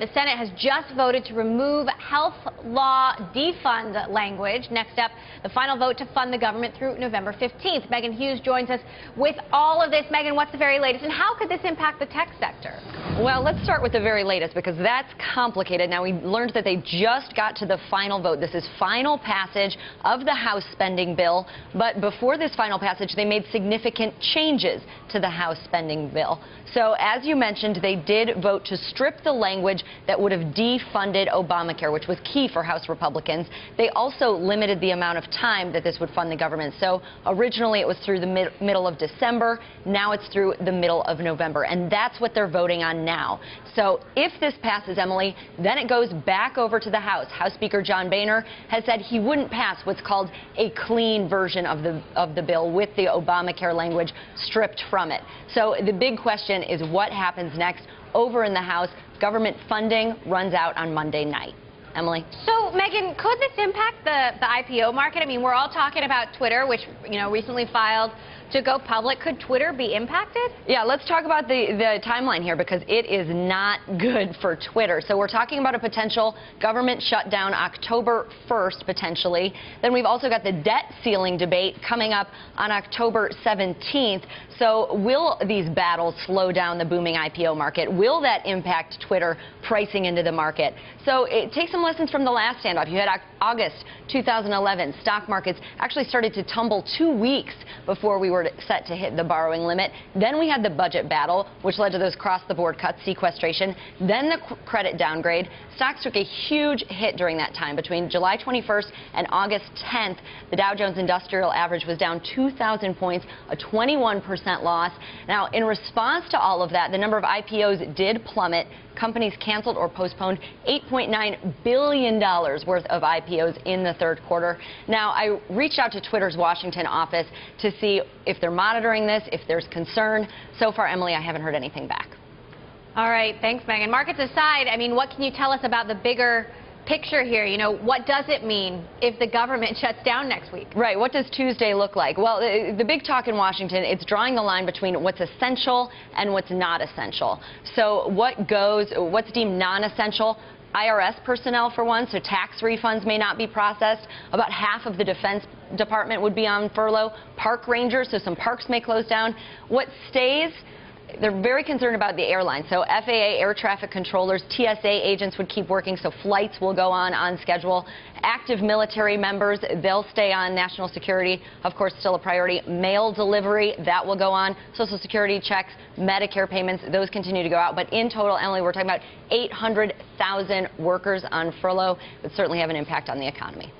The Senate has just voted to remove health law defund language. Next up, the final vote to fund the government through November 15th. Megan Hughes joins us with all of this. Megan, what's the very latest, and how could this impact the tech sector? Well, let's start with the very latest, because that's complicated. Now, we learned that they just got to the final vote. This is final passage of the House spending bill. But before this final passage, they made significant changes to the House spending bill. So, as you mentioned, they did vote to strip the language that would have defunded Obamacare, which was key for House Republicans. They also limited the amount of time that this would fund the government. So originally it was through the middle of December. Now it's through the middle of November. And that's what they're voting on now. So if this passes, Emily, then it goes back over to the House. House Speaker John Boehner has said he wouldn't pass what's called a clean version of the bill with the Obamacare language stripped from it. So the big question is what happens next over in the House. Government funding runs out on Monday night. Emily? So, Megan, could this impact the IPO market? I mean, we're all talking about Twitter, which, recently filed to go public. Could Twitter be impacted? Yeah, let's talk about the timeline here, because it is not good for Twitter. So we're talking about a potential government shutdown October 1st, potentially. Then we've also got the debt ceiling debate coming up on October 17th. So will these battles slow down the booming IPO market? Will that impact Twitter pricing into the market? So take some lessons from the last standoff. You had August 2011. Stock markets actually started to tumble 2 weeks before we were set to hit the borrowing limit. Then we had the budget battle, which led to those cross-the-board cuts, sequestration. Then the credit downgrade. Stocks took a huge hit during that time. Between July 21st and August 10th, the Dow Jones Industrial Average was down 2,000 points, a 21% loss. Now, in response to all of that, the number of IPOs did plummet. Companies canceled or postponed $8.9 billion worth of IPOs in the third quarter. Now, I reached out to Twitter's Washington office to see if they're monitoring this, if there's concern. So far, Emily, I haven't heard anything back. All right. Thanks, Megan. Markets aside, I mean, what can you tell us about the bigger picture here? What does it mean if the government shuts down next week? Right. What does Tuesday look like? Well, the big talk in Washington, it's drawing the line between what's essential and what's not essential. So what's deemed non-essential? IRS personnel, for one, so tax refunds may not be processed. About half of the Defense Department would be on furlough. Park rangers, so some parks may close down. What stays? They're very concerned about the airline. So FAA air traffic controllers, TSA agents would keep working, so flights will go on schedule. Active military members, they'll stay on. National security, of course, still a priority. Mail delivery, that will go on. Social Security checks, Medicare payments, those continue to go out. But in total, Emily, we're talking about 800,000 workers on furlough. It would certainly have an impact on the economy.